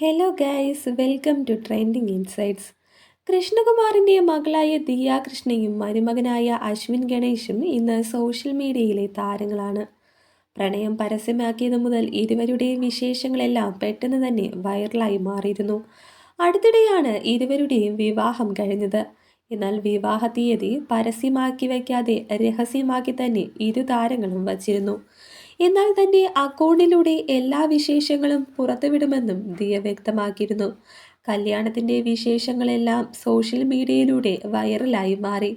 Hello guys, welcome to Trending Insights. കൃഷ്ണകുമാറിൻ്റെ മകളായ ദിയ കൃഷ്ണയും മരുമകനായ അശ്വിൻ ഗണേഷും ഇന്ന് സോഷ്യൽ മീഡിയയിലെ താരങ്ങളാണ്. പ്രണയം പരസ്യമാക്കിയത് മുതൽ ഇരുവരുടെയും വിശേഷങ്ങളെല്ലാം പെട്ടെന്ന് തന്നെ വൈറലായി മാറിയിരുന്നു. അടുത്തിടെയാണ് ഇരുവരുടെയും വിവാഹം കഴിഞ്ഞത്. എന്നാൽ വിവാഹ തീയതി പരസ്യമാക്കി വയ്ക്കാതെ രഹസ്യമാക്കി തന്നെ ഇരു താരങ്ങളും വച്ചിരുന്നു. എന്നാൽ തന്റെ അക്കൗണ്ടിലൂടെ എല്ലാ വിശേഷങ്ങളും പുറത്തുവിടുമെന്നും ദിയ വ്യക്തമാക്കിയിരുന്നു. കല്യാണത്തിന്റെ വിശേഷങ്ങളെല്ലാം സോഷ്യൽ മീഡിയയിലൂടെ വൈറലായി മാറി.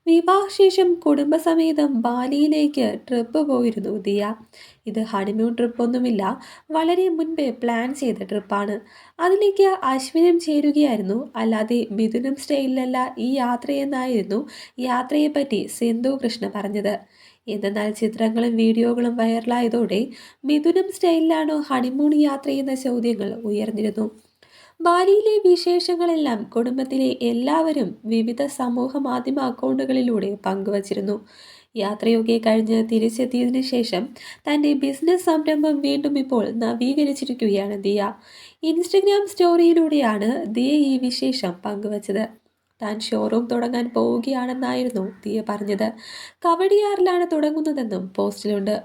വിവാഹശേഷം കുടുംബസമേതം ബാലിയിലേക്ക് ട്രിപ്പ് പോയിരുന്നു ദിയ. ഇത് ഹണിമൂൺ ട്രിപ്പൊന്നുമില്ല, വളരെ മുൻപേ പ്ലാൻ ചെയ്ത ട്രിപ്പാണ്. അതിലേക്ക് അശ്വിനും ചേരുകയായിരുന്നു. അല്ലാതെ മിഥുനം സ്റ്റൈലിലല്ല ഈ യാത്രയെന്നായിരുന്നു യാത്രയെപ്പറ്റി സിന്ധു കൃഷ്ണ പറഞ്ഞത്. എന്നാൽ ചിത്രങ്ങളും വീഡിയോകളും വൈറലായതോടെ മിഥുനം സ്റ്റൈലിലാണോ ഹണിമൂൺ യാത്രയെന്ന ചോദ്യങ്ങൾ ഉയർന്നിരുന്നു. ബാലിയിലെ വിശേഷങ്ങളെല്ലാം കുടുംബത്തിലെ എല്ലാവരും വിവിധ സമൂഹ മാധ്യമ അക്കൗണ്ടുകളിലൂടെ പങ്കുവച്ചിരുന്നു. യാത്രയൊക്കെ കഴിഞ്ഞ് തിരിച്ചെത്തിയതിനു ശേഷം തൻ്റെ ബിസിനസ് സംരംഭം വീണ്ടും ഇപ്പോൾ നവീകരിച്ചിരിക്കുകയാണ് ദിയ. ഇൻസ്റ്റഗ്രാം സ്റ്റോറിയിലൂടെയാണ് ദിയ ഈ വിശേഷം പങ്കുവച്ചത്. താൻ ഷോറൂം തുടങ്ങാൻ പോവുകയാണെന്നായിരുന്നു ദിയ പറഞ്ഞത്. കവടിയാറിലാണ് തുടങ്ങുന്നതെന്നും പോസ്റ്റിലുണ്ട്.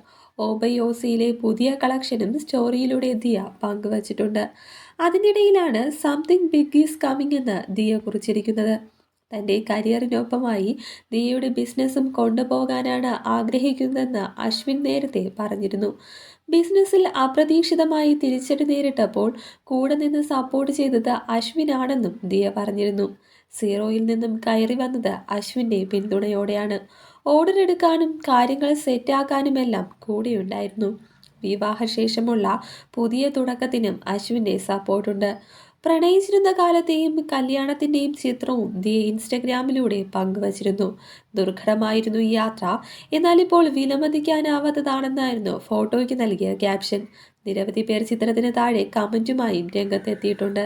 ഓബയോസിയിലെ പുതിയ കളക്ഷനും സ്റ്റോറിയിലൂടെ ദിയ പങ്കുവച്ചിട്ടുണ്ട്. അതിനിടയിലാണ് സംതിങ് ബിഗ് ഈസ് കമ്മിങ് എന്ന് ദിയ കുറിച്ചിരിക്കുന്നത്. തൻ്റെ കരിയറിനൊപ്പമായി ദിയയുടെ ബിസിനസ്സും കൊണ്ടുപോകാനാണ് ആഗ്രഹിക്കുന്നതെന്ന് അശ്വിൻ നേരത്തെ പറഞ്ഞിരുന്നു. ബിസിനസ്സിൽ അപ്രതീക്ഷിതമായി തിരിച്ചടി നേരിട്ടപ്പോൾ കൂടെ നിന്ന് സപ്പോർട്ട് ചെയ്തത് അശ്വിനാണെന്നും ദിയ പറഞ്ഞിരുന്നു. സീറോയിൽ നിന്നും കയറി വന്നത് അശ്വിൻ്റെ പിന്തുണയോടെയാണ്. ഓർഡർ എടുക്കാനും കാര്യങ്ങൾ സെറ്റാക്കാനുമെല്ലാം കൂടെയുണ്ടായിരുന്നു. വിവാഹശേഷമുള്ള പുതിയ തുടക്കത്തിനും അശ്വിൻ്റെ സപ്പോർട്ടുണ്ട്. പ്രണയിച്ചിരുന്ന കാലത്തെയും കല്യാണത്തിൻ്റെയും ചിത്രവും ദിയ ഇൻസ്റ്റഗ്രാമിലൂടെ പങ്കുവച്ചിരുന്നു. ദുർഘടമായിരുന്നു ഈ യാത്ര, എന്നാൽ ഇപ്പോൾ വിലമതിക്കാനാവാത്തതാണെന്നായിരുന്നു ഫോട്ടോയ്ക്ക് നൽകിയ ക്യാപ്ഷൻ. നിരവധി പേർ ചിത്രത്തിന് താഴെ കമൻറ്റുമായും രംഗത്തെത്തിയിട്ടുണ്ട്.